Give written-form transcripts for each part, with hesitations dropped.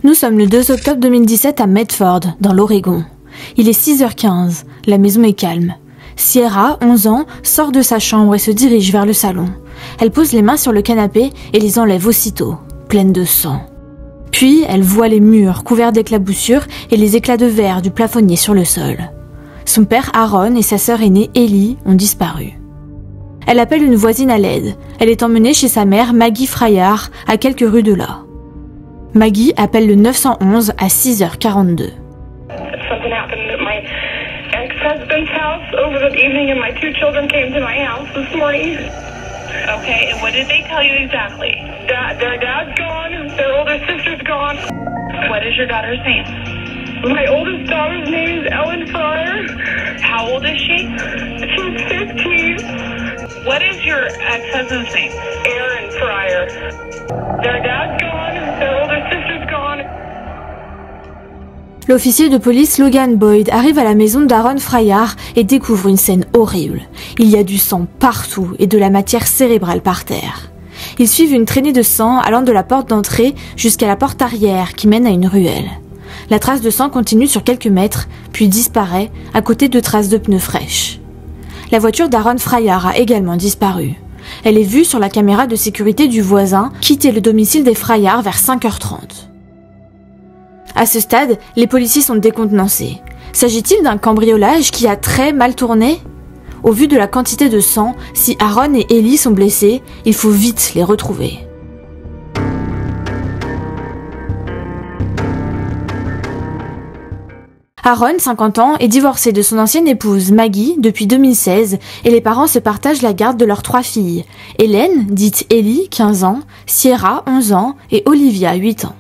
Nous sommes le 2 octobre 2017 à Medford, dans l'Oregon. Il est 6h15, la maison est calme. Sierra, 11 ans, sort de sa chambre et se dirige vers le salon. Elle pose les mains sur le canapé et les enlève aussitôt, pleines de sang. Puis, elle voit les murs couverts d'éclaboussures et les éclats de verre du plafonnier sur le sol. Son père Aaron et sa sœur aînée Ellie ont disparu. Elle appelle une voisine à l'aide. Elle est emmenée chez sa mère Maggie Frayard, à quelques rues de là. Maggie appelle le 911 à 6h42. Something happened at my ex-husband's house over the evening and my two children came to my house this morning. Okay, and what did they tell you exactly? Their dad's gone, their older sister's gone. What is your daughter's name? My oldest daughter's name is Ellen Fryer. How old is she? She's 15. What is your ex-husband's name? Aaron Fryer. Their dad's gone, their older sister's gone. L'officier de police Logan Boyd arrive à la maison d'Aaron Frayard et découvre une scène horrible. Il y a du sang partout et de la matière cérébrale par terre. Ils suivent une traînée de sang allant de la porte d'entrée jusqu'à la porte arrière qui mène à une ruelle. La trace de sang continue sur quelques mètres, puis disparaît à côté de traces de pneus fraîches. La voiture d'Aaron Frayard a également disparu. Elle est vue sur la caméra de sécurité du voisin quitter le domicile des Frayard vers 5h30. À ce stade, les policiers sont décontenancés. S'agit-il d'un cambriolage qui a très mal tourné ? Au vu de la quantité de sang, si Aaron et Ellie sont blessés, il faut vite les retrouver. Aaron, 50 ans, est divorcé de son ancienne épouse Maggie depuis 2016 et les parents se partagent la garde de leurs 3 filles. Hélène, dite Ellie, 15 ans, Sierra, 11 ans et Olivia, 8 ans.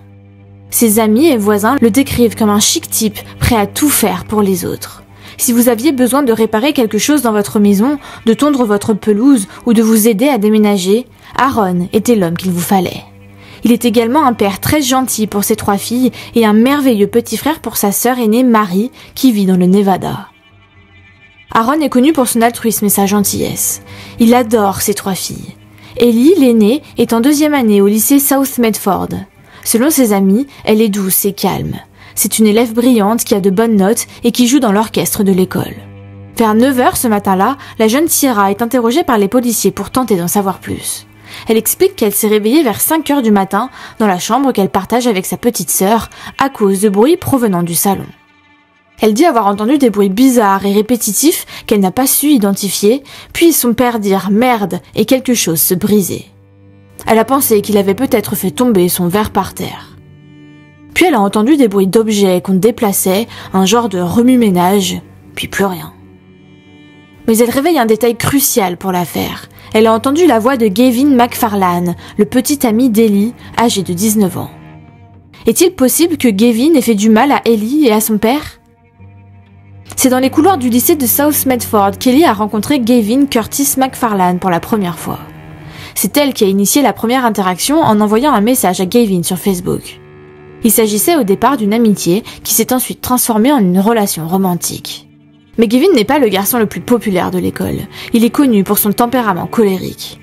Ses amis et voisins le décrivent comme un chic type prêt à tout faire pour les autres. Si vous aviez besoin de réparer quelque chose dans votre maison, de tondre votre pelouse ou de vous aider à déménager, Aaron était l'homme qu'il vous fallait. Il est également un père très gentil pour ses 3 filles et un merveilleux petit frère pour sa sœur aînée Marie qui vit dans le Nevada. Aaron est connu pour son altruisme et sa gentillesse. Il adore ses 3 filles. Ellie, l'aînée, est en 2e année au lycée South Medford. Selon ses amis, elle est douce et calme. C'est une élève brillante qui a de bonnes notes et qui joue dans l'orchestre de l'école. Vers 9h ce matin-là, la jeune Sierra est interrogée par les policiers pour tenter d'en savoir plus. Elle explique qu'elle s'est réveillée vers 5h du matin dans la chambre qu'elle partage avec sa petite sœur à cause de bruits provenant du salon. Elle dit avoir entendu des bruits bizarres et répétitifs qu'elle n'a pas su identifier, puis son père dire « merde » et quelque chose se briser. Elle a pensé qu'il avait peut-être fait tomber son verre par terre. Puis elle a entendu des bruits d'objets qu'on déplaçait, un genre de remue-ménage, puis plus rien. Mais elle réveille un détail crucial pour l'affaire. Elle a entendu la voix de Gavin McFarlane, le petit ami d'Ellie, âgé de 19 ans. Est-il possible que Gavin ait fait du mal à Ellie et à son père ? C'est dans les couloirs du lycée de South Medford qu'Ellie a rencontré Gavin Curtis McFarlane pour la première fois. C'est elle qui a initié la première interaction en envoyant un message à Gavin sur Facebook. Il s'agissait au départ d'une amitié qui s'est ensuite transformée en une relation romantique. Mais Gavin n'est pas le garçon le plus populaire de l'école. Il est connu pour son tempérament colérique.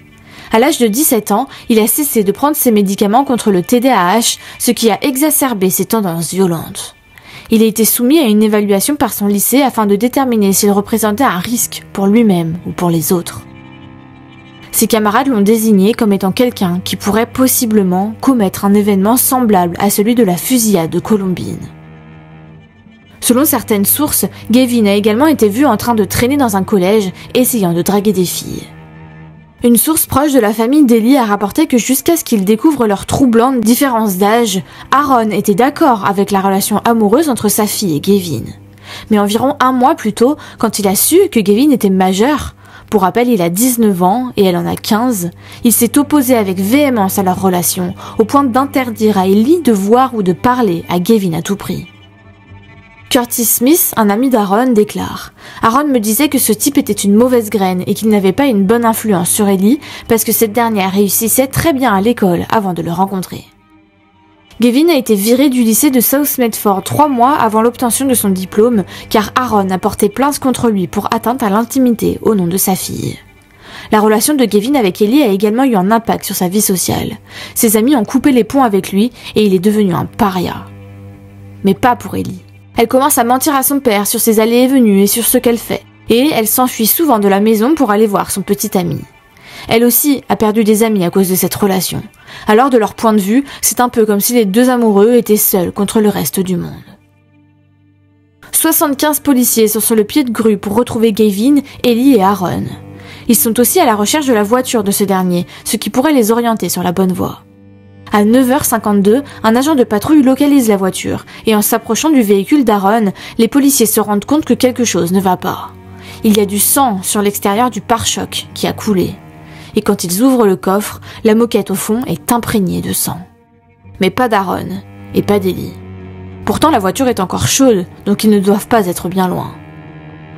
À l'âge de 17 ans, il a cessé de prendre ses médicaments contre le TDAH, ce qui a exacerbé ses tendances violentes. Il a été soumis à une évaluation par son lycée afin de déterminer s'il représentait un risque pour lui-même ou pour les autres. Ses camarades l'ont désigné comme étant quelqu'un qui pourrait possiblement commettre un événement semblable à celui de la fusillade de Columbine. Selon certaines sources, Gavin a également été vu en train de traîner dans un collège, essayant de draguer des filles. Une source proche de la famille d'Ellie a rapporté que jusqu'à ce qu'ils découvrent leur troublante différence d'âge, Aaron était d'accord avec la relation amoureuse entre sa fille et Gavin. Mais environ 1 mois plus tôt, quand il a su que Gavin était majeur, pour rappel il a 19 ans et elle en a 15, il s'est opposé avec véhémence à leur relation, au point d'interdire à Ellie de voir ou de parler à Gavin à tout prix. Curtis Smith, un ami d'Aaron, déclare « Aaron me disait que ce type était une mauvaise graine et qu'il n'avait pas une bonne influence sur Ellie parce que cette dernière réussissait très bien à l'école avant de le rencontrer. » Gavin a été viré du lycée de South Medford 3 mois avant l'obtention de son diplôme car Aaron a porté plainte contre lui pour atteinte à l'intimité au nom de sa fille. La relation de Gavin avec Ellie a également eu un impact sur sa vie sociale. Ses amis ont coupé les ponts avec lui et il est devenu un paria. Mais pas pour Ellie. Elle commence à mentir à son père sur ses allées et venues et sur ce qu'elle fait. Et elle s'enfuit souvent de la maison pour aller voir son petit ami. Elle aussi a perdu des amis à cause de cette relation. Alors de leur point de vue, c'est un peu comme si les deux amoureux étaient seuls contre le reste du monde. 75 policiers sont sur le pied de grue pour retrouver Gavin, Ellie et Aaron. Ils sont aussi à la recherche de la voiture de ce dernier, ce qui pourrait les orienter sur la bonne voie. À 9h52, un agent de patrouille localise la voiture, et en s'approchant du véhicule d'Aaron, les policiers se rendent compte que quelque chose ne va pas. Il y a du sang sur l'extérieur du pare-choc qui a coulé. Et quand ils ouvrent le coffre, la moquette au fond est imprégnée de sang. Mais pas d'Aaron, et pas d'Ellie. Pourtant la voiture est encore chaude, donc ils ne doivent pas être bien loin.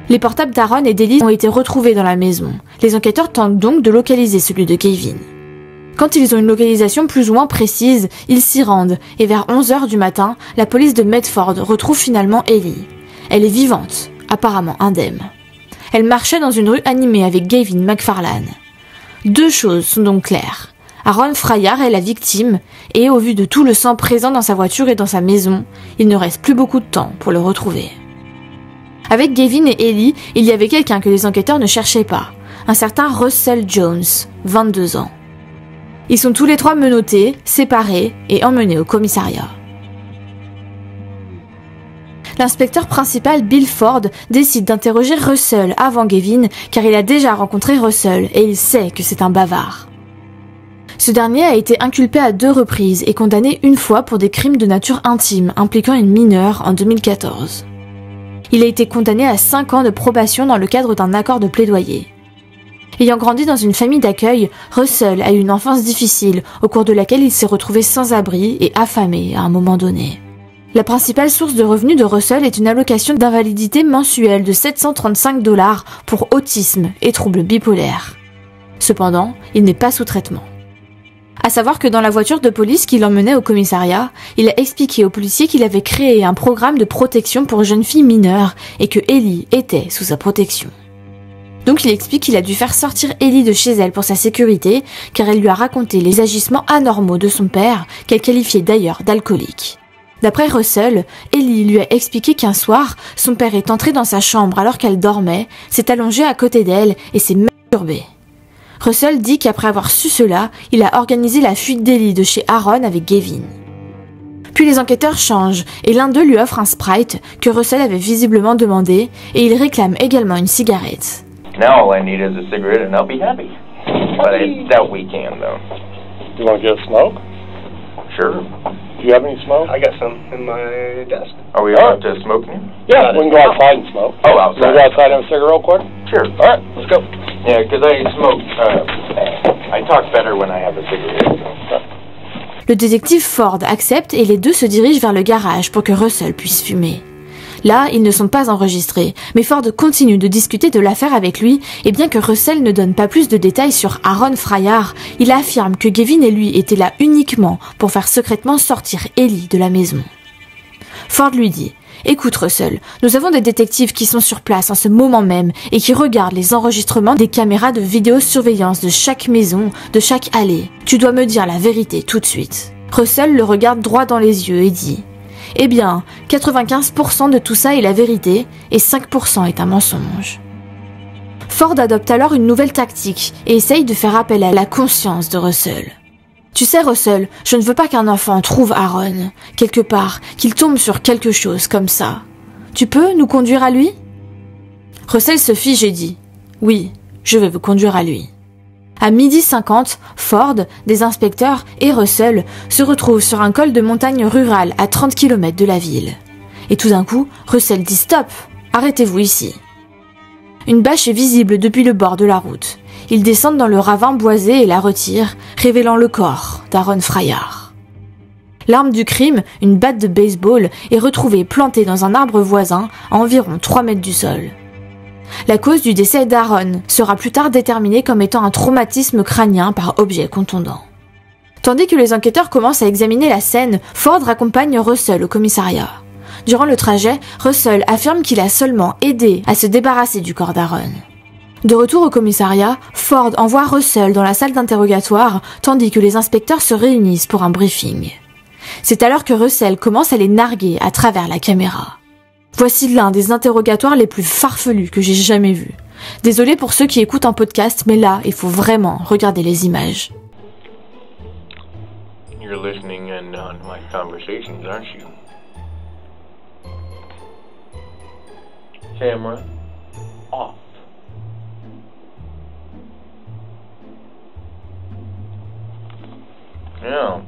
Les portables d'Aaron et d'Ellie ont été retrouvés dans la maison. Les enquêteurs tentent donc de localiser celui de Gavin. Quand ils ont une localisation plus ou moins précise, ils s'y rendent, et vers 11h du matin, la police de Medford retrouve finalement Ellie. Elle est vivante, apparemment indemne. Elle marchait dans une rue animée avec Gavin McFarlane. Deux choses sont donc claires. Aaron Fryer est la victime, et au vu de tout le sang présent dans sa voiture et dans sa maison, il ne reste plus beaucoup de temps pour le retrouver. Avec Gavin et Ellie, il y avait quelqu'un que les enquêteurs ne cherchaient pas, un certain Russell Jones, 22 ans. Ils sont tous les trois menottés, séparés et emmenés au commissariat. L'inspecteur principal Bill Ford décide d'interroger Russell avant Gavin car il a déjà rencontré Russell et il sait que c'est un bavard. Ce dernier a été inculpé à 2 reprises et condamné une fois pour des crimes de nature intime impliquant une mineure en 2014. Il a été condamné à 5 ans de probation dans le cadre d'un accord de plaidoyer. Ayant grandi dans une famille d'accueil, Russell a eu une enfance difficile au cours de laquelle il s'est retrouvé sans abri et affamé à un moment donné. La principale source de revenus de Russell est une allocation d'invalidité mensuelle de 735 $ pour autisme et troubles bipolaires. Cependant, il n'est pas sous traitement. À savoir que dans la voiture de police qui l'emmenait au commissariat, il a expliqué aux policiers qu'il avait créé un programme de protection pour jeunes filles mineures et que Ellie était sous sa protection. Donc il explique qu'il a dû faire sortir Ellie de chez elle pour sa sécurité car elle lui a raconté les agissements anormaux de son père qu'elle qualifiait d'ailleurs d'alcoolique. D'après Russell, Ellie lui a expliqué qu'un soir, son père est entré dans sa chambre alors qu'elle dormait, s'est allongé à côté d'elle et s'est masturbé. Russell dit qu'après avoir su cela, il a organisé la fuite d'Ellie de chez Aaron avec Gavin. Puis les enquêteurs changent et l'un d'eux lui offre un Sprite que Russell avait visiblement demandé et il réclame également une cigarette. Now all I need is a cigarette and I'll be happy. But I doubt we can though. You want to get a smoke? Sure. Do you have any smoke? I got some in my desk. Are we allowed to smoke now? Yeah, we can go outside and smoke. Oh, You outside. want to go outside and have a cigarette real quick? Sure. All right, let's go. Yeah, because I smoke, I talk better when I have a cigarette. So. Le détective Ford accepte et les deux se dirigent vers le garage pour que Russell puisse fumer. Là, ils ne sont pas enregistrés, mais Ford continue de discuter de l'affaire avec lui, et bien que Russell ne donne pas plus de détails sur Aaron Fryer, il affirme que Gavin et lui étaient là uniquement pour faire secrètement sortir Ellie de la maison. Ford lui dit « Écoute Russell, nous avons des détectives qui sont sur place en ce moment même et qui regardent les enregistrements des caméras de vidéosurveillance de chaque maison, de chaque allée. Tu dois me dire la vérité tout de suite. » Russell le regarde droit dans les yeux et dit « Eh bien, 95% de tout ça est la vérité et 5% est un mensonge. » Ford adopte alors une nouvelle tactique et essaye de faire appel à la conscience de Russell. « Tu sais Russell, je ne veux pas qu'un enfant trouve Aaron, quelque part, qu'il tombe sur quelque chose comme ça. Tu peux nous conduire à lui ?» Russell se fige et dit « Oui, je vais vous conduire à lui. » À 12h50, Ford, des inspecteurs et Russell se retrouvent sur un col de montagne rural à 30 km de la ville. Et tout d'un coup, Russell dit « Stop, arrêtez-vous ici. » Une bâche est visible depuis le bord de la route. Ils descendent dans le ravin boisé et la retirent, révélant le corps d'Aaron Fryer. L'arme du crime, une batte de baseball, est retrouvée plantée dans un arbre voisin à environ 3 mètres du sol. La cause du décès d'Aaron sera plus tard déterminée comme étant un traumatisme crânien par objet contondant. Tandis que les enquêteurs commencent à examiner la scène, Ford accompagne Russell au commissariat. Durant le trajet, Russell affirme qu'il a seulement aidé à se débarrasser du corps d'Aaron. De retour au commissariat, Ford envoie Russell dans la salle d'interrogatoire tandis que les inspecteurs se réunissent pour un briefing. C'est alors que Russell commence à les narguer à travers la caméra. Voici l'un des interrogatoires les plus farfelus que j'ai jamais vus. Désolé pour ceux qui écoutent un podcast, mais là, il faut vraiment regarder les images. You're listening in on my conversations, aren't you? Camera off. No.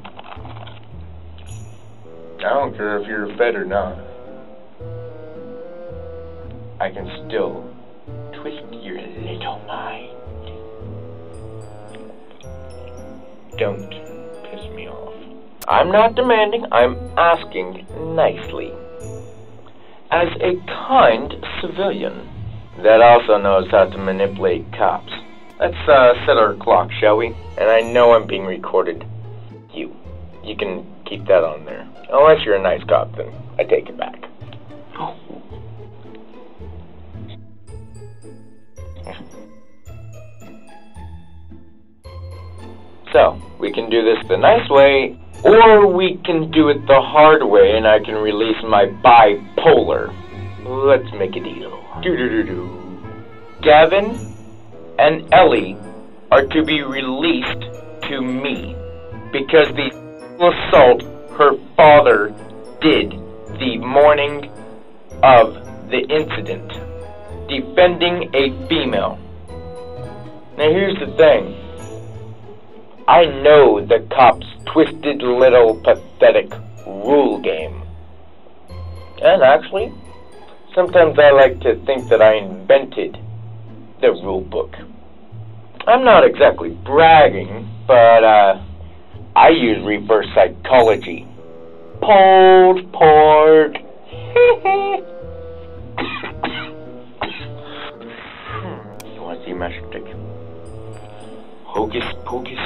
I don't care if you're fed or not. I can still twist your little mind. Don't piss me off. I'm not demanding, I'm asking nicely. As a kind civilian that also knows how to manipulate cops. Let's set our clock, shall we? And I know I'm being recorded. You can keep that on there. Unless you're a nice cop, then I take it back. Oh. So, we can do this the nice way, or we can do it the hard way and I can release my bipolar. Let's make a deal. Do-do-do-do. Gavin and Ellie are to be released to me because the assault her father did the morning of the incident, defending a female. Now here's the thing. I know the cops' twisted little pathetic rule game. And actually, sometimes I like to think that I invented the rule book. I'm not exactly bragging, but I use reverse psychology. Pulled pork. You want to see my stick? Hocus pocus.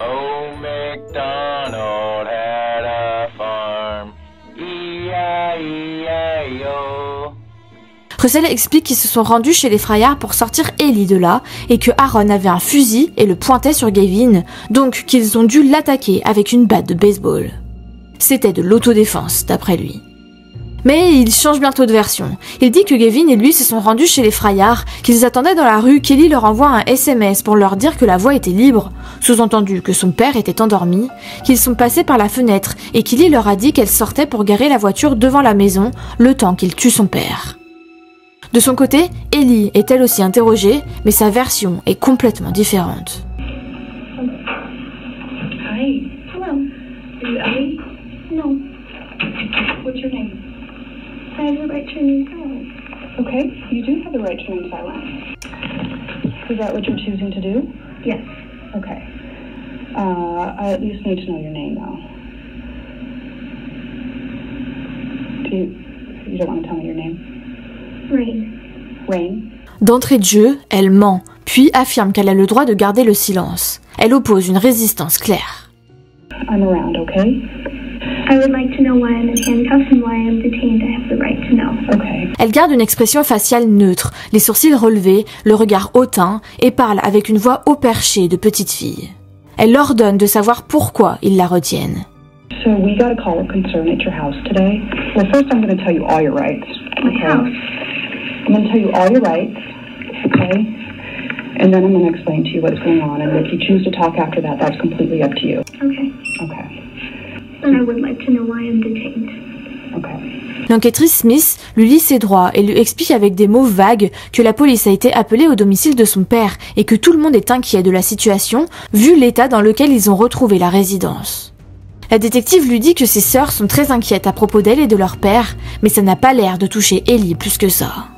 Oh, MacDonald had a farm. E-I-E-I-O. Russell explique qu'ils se sont rendus chez les Frayards pour sortir Ellie de là et que Aaron avait un fusil et le pointait sur Gavin, donc qu'ils ont dû l'attaquer avec une batte de baseball. C'était de l'autodéfense, d'après lui. Mais il change bientôt de version. Il dit que Gavin et lui se sont rendus chez les Frayards, qu'ils attendaient dans la rue qu'Ellie leur envoie un SMS pour leur dire que la voie était libre, sous-entendu que son père était endormi, qu'ils sont passés par la fenêtre et qu'Ellie leur a dit qu'elle sortait pour garer la voiture devant la maison, le temps qu'il tue son père. De son côté, Ellie est elle aussi interrogée, mais sa version est complètement différente. Hi. Hello. Are you Ellie? No. What's your name? I have the right to remain silent. Okay, you do have the right to remain silent. Is that what you're choosing to do? Yes. Okay. I at least need to know your name, though. You don't want to tell me your name? Rain. Rain? D'entrée de jeu, elle ment, puis affirme qu'elle a le droit de garder le silence. Elle oppose une résistance claire. I'm around, okay? I would like to know why I'm in handcuffs and why I'm detained. I have the right to know. Okay. Elle garde une expression faciale neutre, les sourcils relevés, le regard hautain, et parle avec une voix haut perchée de petite fille. Elle ordonne de savoir pourquoi ils la retiennent. So we got a call of concern at your house today. Well, first I'm going to tell you all your rights. My house. I'm going to tell you all your rights, okay? And then I'm going to explain to you what's going on. And if you choose to talk after that, that's completely up to you. Okay. Okay. Then I would like to know why I'm detained. Okay. L'enquêtrice Smith lui lit ses droits et lui explique avec des mots vagues que la police a été appelée au domicile de son père et que tout le monde est inquiet de la situation, vu l'état dans lequel ils ont retrouvé la résidence. La détective lui dit que ses sœurs sont très inquiètes à propos d'elle et de leur père, mais ça n'a pas l'air de toucher Ellie plus que ça.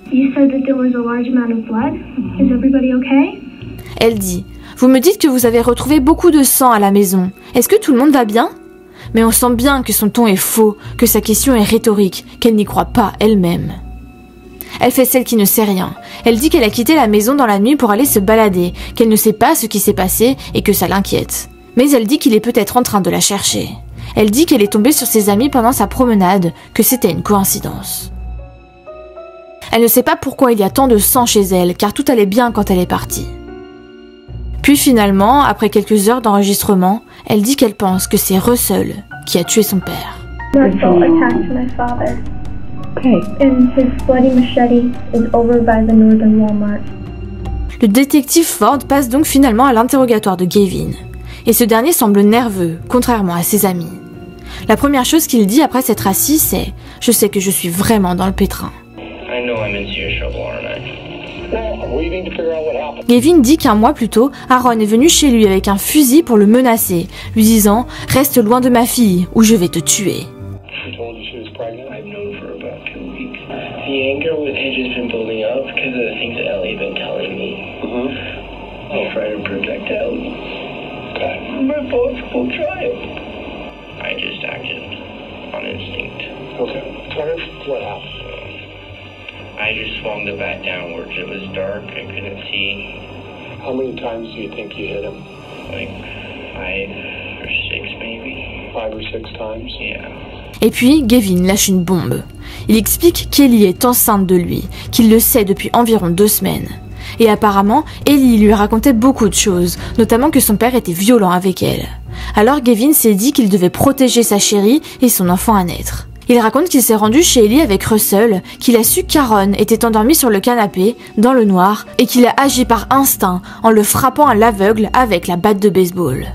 You said that there was a large amount of blood. Is everybody okay? Elle dit « Vous me dites que vous avez retrouvé beaucoup de sang à la maison. Est-ce que tout le monde va bien ?» Mais on sent bien que son ton est faux, que sa question est rhétorique, qu'elle n'y croit pas elle-même. Elle fait celle qui ne sait rien. Elle dit qu'elle a quitté la maison dans la nuit pour aller se balader, qu'elle ne sait pas ce qui s'est passé et que ça l'inquiète. Mais elle dit qu'il est peut-être en train de la chercher. Elle dit qu'elle est tombée sur ses amis pendant sa promenade, que c'était une coïncidence. Elle ne sait pas pourquoi il y a tant de sang chez elle, car tout allait bien quand elle est partie. Puis finalement, après quelques heures d'enregistrement, elle dit qu'elle pense que c'est Russell qui a tué son père. Russell attacked my father, Okay. and his bloody machete is over by the northern Walmart. Le détective Ford passe donc finalement à l'interrogatoire de Gavin. Et ce dernier semble nerveux, contrairement à ses amis. La première chose qu'il dit après s'être assis, c'est « Je sais que je suis vraiment dans le pétrin ». I know I'm in serious trouble, aren't I? Well, we need to figure out what happened. Gavin dit qu'un mois plus tôt, Aaron est venu chez lui avec un fusil pour le menacer, lui disant « Reste loin de ma fille ou je vais te tuer ». She told you she was pregnant? I've known for about 2 weeks. The anger had just been building up because of the things that Ellie had been telling me. I'll try to protect Ellie. My possible child. I just acted on instinct. Okay. Tell us what happened. I just swung the bat downwards. It was dark. I couldn't see. How many times do you think you hit him? Like 5 or 6 maybe. 5 or 6 times? Yeah. Et puis, Gavin lâche une bombe. Il explique qu'Ellie est enceinte de lui, qu'il le sait depuis environ 2 semaines. Et apparemment, Ellie lui racontait beaucoup de choses, notamment que son père était violent avec elle. Alors Gavin s'est dit qu'il devait protéger sa chérie et son enfant à naître. Il raconte qu'il s'est rendu chez Ellie avec Russell, qu'il a su qu'Aaron était endormi sur le canapé, dans le noir, et qu'il a agi par instinct en le frappant à l'aveugle avec la batte de baseball.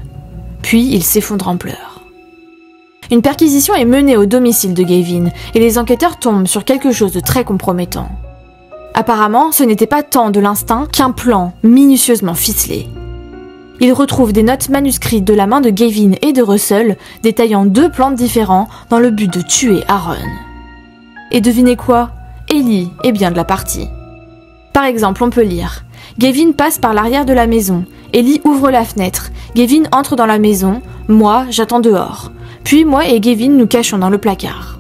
Puis il s'effondre en pleurs. Une perquisition est menée au domicile de Gavin, et les enquêteurs tombent sur quelque chose de très compromettant. Apparemment, ce n'était pas tant de l'instinct qu'un plan minutieusement ficelé. Ils retrouvent des notes manuscrites de la main de Gavin et de Russell, détaillant 2 plans différents dans le but de tuer Aaron. Et devinez quoi ? Ellie est bien de la partie. Par exemple, on peut lire « Gavin passe par l'arrière de la maison. Ellie ouvre la fenêtre. Gavin entre dans la maison. Moi, j'attends dehors. Puis moi et Gavin nous cachons dans le placard. »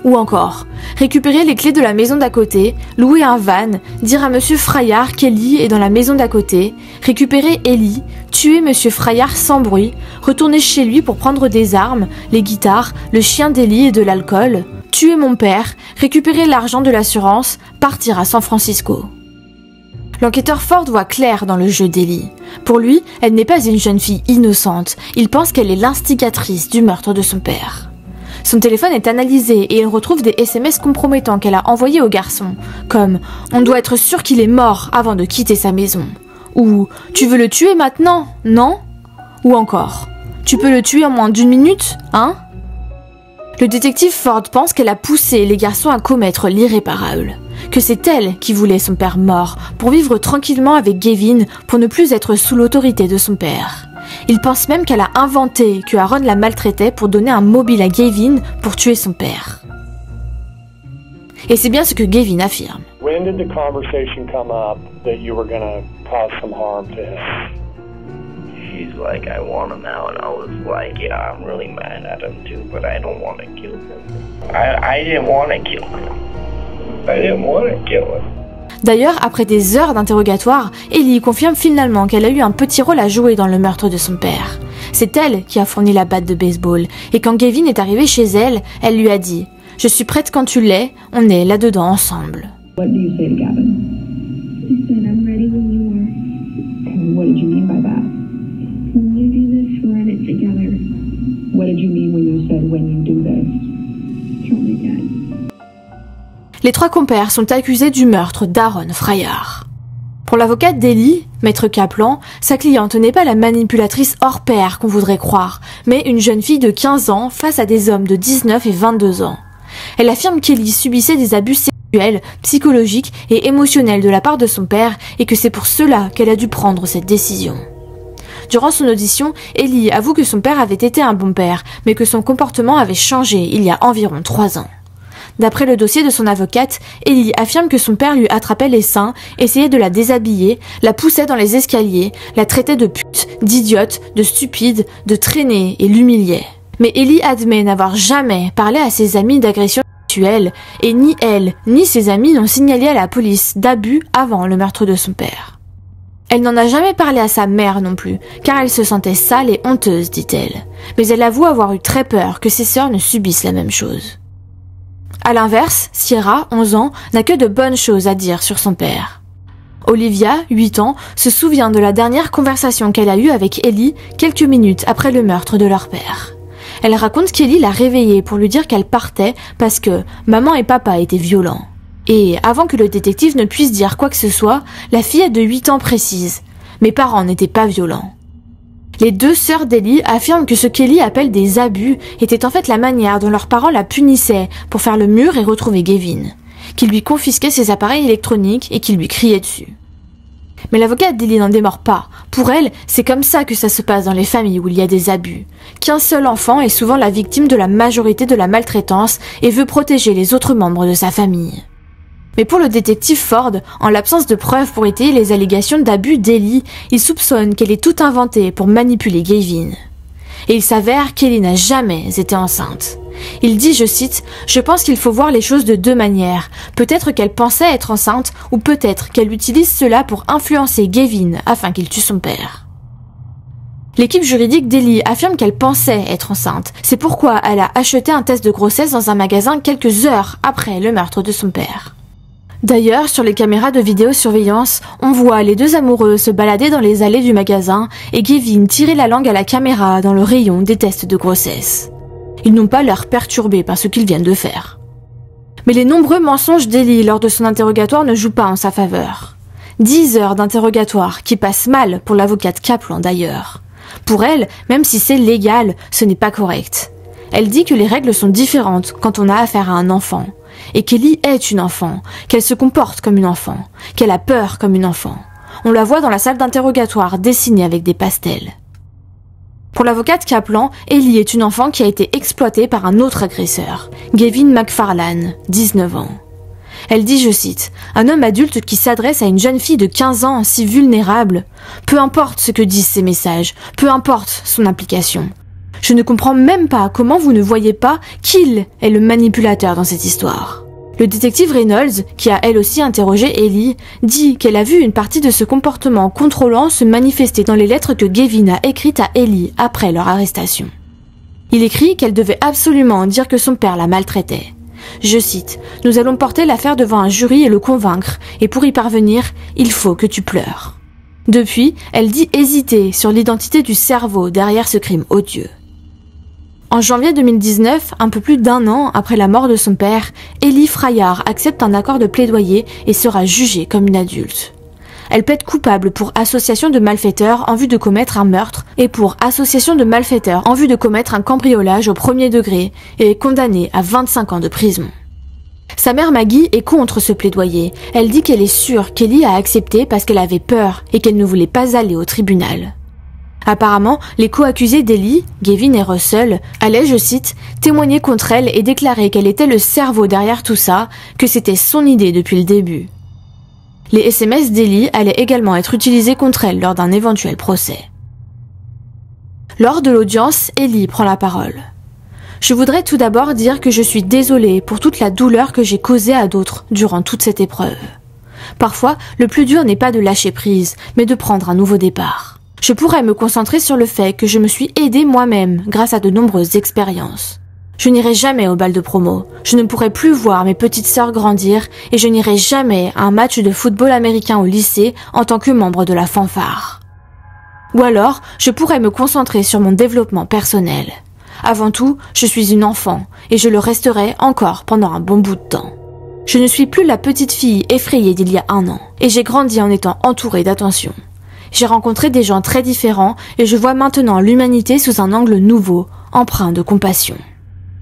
Ou encore, récupérer les clés de la maison d'à côté, louer un van, dire à Monsieur Frayard qu'Ellie est dans la maison d'à côté, récupérer Ellie, tuer Monsieur Frayard sans bruit, retourner chez lui pour prendre des armes, les guitares, le chien d'Ellie et de l'alcool, tuer mon père, récupérer l'argent de l'assurance, partir à San Francisco. L'enquêteur Ford voit clair dans le jeu d'Ellie. Pour lui, elle n'est pas une jeune fille innocente, il pense qu'elle est l'instigatrice du meurtre de son père. Son téléphone est analysé et il retrouve des SMS compromettants qu'elle a envoyés au garçon, comme « On doit être sûr qu'il est mort avant de quitter sa maison » ou « Tu veux le tuer maintenant, non ?» ou encore « Tu peux le tuer en moins d'1 minute, hein ?» Le détective Ford pense qu'elle a poussé les garçons à commettre l'irréparable, que c'est elle qui voulait son père mort pour vivre tranquillement avec Gavin pour ne plus être sous l'autorité de son père. Il pense même qu'elle a inventé que Aaron la maltraitait pour donner un mobile à Gavin pour tuer son père. Et c'est bien ce que Gavin affirme. When did the conversation come up that you were going to cause some harm to him? She's like, I want him out. And I was like, yeah, I'm really mad at him too, but I don't want to kill him. I didn't want to kill him. I didn't want to kill him. D'ailleurs, après des heures d'interrogatoire, Ellie confirme finalement qu'elle a eu un petit rôle à jouer dans le meurtre de son père. C'est elle qui a fourni la batte de baseball, et quand Gavin est arrivé chez elle, elle lui a dit « Je suis prête quand tu l'es, on est là-dedans ensemble. » What do you say to Gavin? I said, I'm ready when you are. And what did you mean by that? When you do this, we're in it together. What did you mean when you said when you do this? Kill my dad. Les 3 compères sont accusés du meurtre d'Aaron Frayard. Pour l'avocate d'Ellie, Maître Kaplan, sa cliente n'est pas la manipulatrice hors pair qu'on voudrait croire, mais une jeune fille de 15 ans face à des hommes de 19 et 22 ans. Elle affirme qu'Ellie subissait des abus sexuels, psychologiques et émotionnels de la part de son père et que c'est pour cela qu'elle a dû prendre cette décision. Durant son audition, Ellie avoue que son père avait été un bon père, mais que son comportement avait changé il y a environ 3 ans. D'après le dossier de son avocate, Ellie affirme que son père lui attrapait les seins, essayait de la déshabiller, la poussait dans les escaliers, la traitait de pute, d'idiote, de stupide, de traînée et l'humiliait. Mais Ellie admet n'avoir jamais parlé à ses amis d'agression sexuelle et ni elle, ni ses amis n'ont signalé à la police d'abus avant le meurtre de son père. Elle n'en a jamais parlé à sa mère non plus, car elle se sentait sale et honteuse, dit-elle. Mais elle avoue avoir eu très peur que ses sœurs ne subissent la même chose. À l'inverse, Sierra, 11 ans, n'a que de bonnes choses à dire sur son père. Olivia, 8 ans, se souvient de la dernière conversation qu'elle a eue avec Ellie quelques minutes après le meurtre de leur père. Elle raconte qu'Ellie l'a réveillée pour lui dire qu'elle partait parce que maman et papa étaient violents. Et avant que le détective ne puisse dire quoi que ce soit, la fillette de 8 ans précise « Mes parents n'étaient pas violents ». Les deux sœurs d'Ellie affirment que ce qu'Ellie appelle des abus était en fait la manière dont leurs parents la punissaient pour faire le mur et retrouver Gavin, qui lui confisquait ses appareils électroniques et qui lui criait dessus. Mais l'avocate d'Ellie n'en démord pas. Pour elle, c'est comme ça que ça se passe dans les familles où il y a des abus. Qu'un seul enfant est souvent la victime de la majorité de la maltraitance et veut protéger les autres membres de sa famille. Mais pour le détective Ford, en l'absence de preuves pour étayer les allégations d'abus d'Ellie, il soupçonne qu'elle est tout inventée pour manipuler Gavin. Et il s'avère qu'Ellie n'a jamais été enceinte. Il dit, je cite, « Je pense qu'il faut voir les choses de deux manières. Peut-être qu'elle pensait être enceinte, ou peut-être qu'elle utilise cela pour influencer Gavin afin qu'il tue son père. » L'équipe juridique d'Ellie affirme qu'elle pensait être enceinte. C'est pourquoi elle a acheté un test de grossesse dans un magasin quelques heures après le meurtre de son père. D'ailleurs, sur les caméras de vidéosurveillance, on voit les deux amoureux se balader dans les allées du magasin et Gavin tirer la langue à la caméra dans le rayon des tests de grossesse. Ils n'ont pas l'air perturbés par ce qu'ils viennent de faire. Mais les nombreux mensonges d'Ellie lors de son interrogatoire ne jouent pas en sa faveur. 10 heures d'interrogatoire qui passent mal pour l'avocate Kaplan d'ailleurs. Pour elle, même si c'est légal, ce n'est pas correct. Elle dit que les règles sont différentes quand on a affaire à un enfant. Et qu'Ellie est une enfant, qu'elle se comporte comme une enfant, qu'elle a peur comme une enfant. On la voit dans la salle d'interrogatoire dessinée avec des pastels. Pour l'avocate Kaplan, Ellie est une enfant qui a été exploitée par un autre agresseur, Gavin McFarlane, 19 ans. Elle dit, je cite, « Un homme adulte qui s'adresse à une jeune fille de 15 ans si vulnérable. Peu importe ce que disent ces messages, peu importe son implication. Je ne comprends même pas comment vous ne voyez pas qu'il est le manipulateur dans cette histoire. » Le détective Reynolds, qui a elle aussi interrogé Ellie, dit qu'elle a vu une partie de ce comportement contrôlant se manifester dans les lettres que Gavin a écrites à Ellie après leur arrestation. Il écrit qu'elle devait absolument dire que son père la maltraitait. Je cite, « Nous allons porter l'affaire devant un jury et le convaincre, et pour y parvenir, il faut que tu pleures. » Depuis, elle dit hésiter sur l'identité du cerveau derrière ce crime odieux. En janvier 2019, un peu plus d'1 an après la mort de son père, Ellie Frayard accepte un accord de plaidoyer et sera jugée comme une adulte. Elle plaide coupable pour association de malfaiteurs en vue de commettre un meurtre et pour association de malfaiteurs en vue de commettre un cambriolage au 1er degré et est condamnée à 25 ans de prison. Sa mère Maggie est contre ce plaidoyer. Elle dit qu'elle est sûre qu'Ellie a accepté parce qu'elle avait peur et qu'elle ne voulait pas aller au tribunal. Apparemment, les co-accusés d'Ellie, Gavin et Russell, allaient, je cite, témoigner contre elle et déclarer qu'elle était le cerveau derrière tout ça, que c'était son idée depuis le début. Les SMS d'Ellie allaient également être utilisés contre elle lors d'un éventuel procès. Lors de l'audience, Ellie prend la parole. « Je voudrais tout d'abord dire que je suis désolée pour toute la douleur que j'ai causée à d'autres durant toute cette épreuve. Parfois, le plus dur n'est pas de lâcher prise, mais de prendre un nouveau départ. Je pourrais me concentrer sur le fait que je me suis aidée moi-même grâce à de nombreuses expériences. Je n'irai jamais au bal de promo, je ne pourrai plus voir mes petites sœurs grandir et je n'irai jamais à un match de football américain au lycée en tant que membre de la fanfare. Ou alors, je pourrais me concentrer sur mon développement personnel. Avant tout, je suis une enfant et je le resterai encore pendant un bon bout de temps. Je ne suis plus la petite fille effrayée d'il y a 1 an et j'ai grandi en étant entourée d'attention. J'ai rencontré des gens très différents et je vois maintenant l'humanité sous un angle nouveau, empreint de compassion.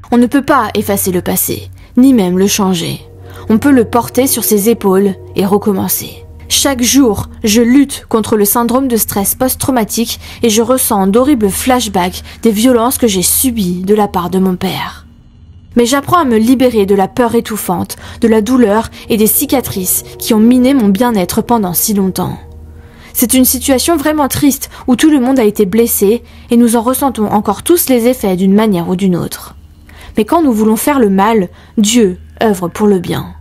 On ne peut pas effacer le passé, ni même le changer. On peut le porter sur ses épaules et recommencer. Chaque jour, je lutte contre le syndrome de stress post-traumatique et je ressens d'horribles flashbacks des violences que j'ai subies de la part de mon père. Mais j'apprends à me libérer de la peur étouffante, de la douleur et des cicatrices qui ont miné mon bien-être pendant si longtemps. C'est une situation vraiment triste où tout le monde a été blessé et nous en ressentons encore tous les effets d'une manière ou d'une autre. Mais quand nous voulons faire le mal, Dieu œuvre pour le bien.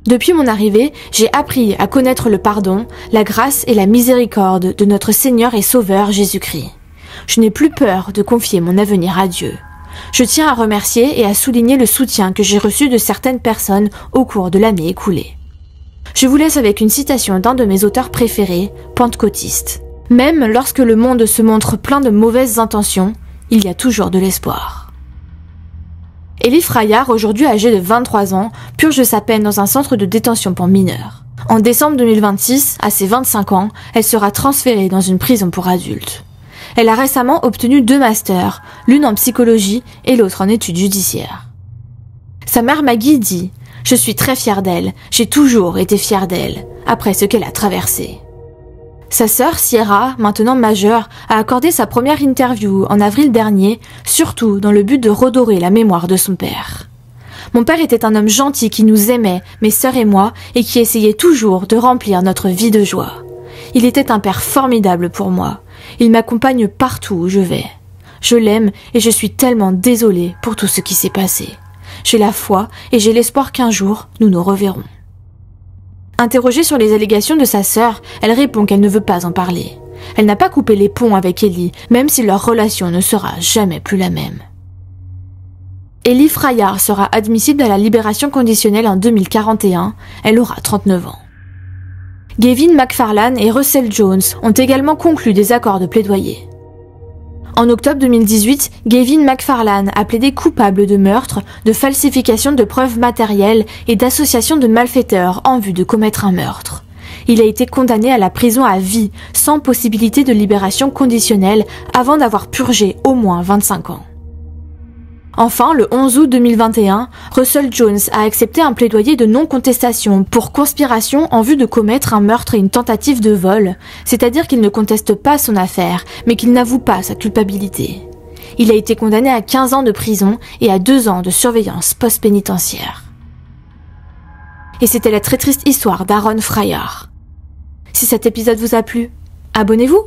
Depuis mon arrivée, j'ai appris à connaître le pardon, la grâce et la miséricorde de notre Seigneur et Sauveur Jésus-Christ. Je n'ai plus peur de confier mon avenir à Dieu. Je tiens à remercier et à souligner le soutien que j'ai reçu de certaines personnes au cours de l'année écoulée. Je vous laisse avec une citation d'un de mes auteurs préférés, pentecôtiste. Même lorsque le monde se montre plein de mauvaises intentions, il y a toujours de l'espoir. Ellie Frayard, aujourd'hui âgée de 23 ans, purge sa peine dans un centre de détention pour mineurs. En décembre 2026, à ses 25 ans, elle sera transférée dans une prison pour adultes. Elle a récemment obtenu 2 masters, l'une en psychologie et l'autre en études judiciaires. Sa mère Maggie dit « Je suis très fière d'elle, j'ai toujours été fière d'elle, après ce qu'elle a traversé. » Sa sœur Sierra, maintenant majeure, a accordé sa première interview en avril dernier, surtout dans le but de redorer la mémoire de son père. Mon père était un homme gentil qui nous aimait, mes sœurs et moi, et qui essayait toujours de remplir notre vie de joie. Il était un père formidable pour moi. Il m'accompagne partout où je vais. Je l'aime et je suis tellement désolée pour tout ce qui s'est passé. J'ai la foi et j'ai l'espoir qu'un jour, nous nous reverrons. Interrogée sur les allégations de sa sœur, elle répond qu'elle ne veut pas en parler. Elle n'a pas coupé les ponts avec Ellie, même si leur relation ne sera jamais plus la même. Ellie Frayard sera admissible à la libération conditionnelle en 2041, elle aura 39 ans. Gavin McFarlane et Russell Jones ont également conclu des accords de plaidoyer. En octobre 2018, Gavin McFarlane a plaidé coupable de meurtre, de falsification de preuves matérielles et d'association de malfaiteurs en vue de commettre un meurtre. Il a été condamné à la prison à vie, sans possibilité de libération conditionnelle, avant d'avoir purgé au moins 25 ans. Enfin, le 11 août 2021, Russell Jones a accepté un plaidoyer de non-contestation pour conspiration en vue de commettre un meurtre et une tentative de vol, c'est-à-dire qu'il ne conteste pas son affaire, mais qu'il n'avoue pas sa culpabilité. Il a été condamné à 15 ans de prison et à 2 ans de surveillance post-pénitentiaire. Et c'était la très triste histoire d'Aaron Frayard. Si cet épisode vous a plu, abonnez-vous!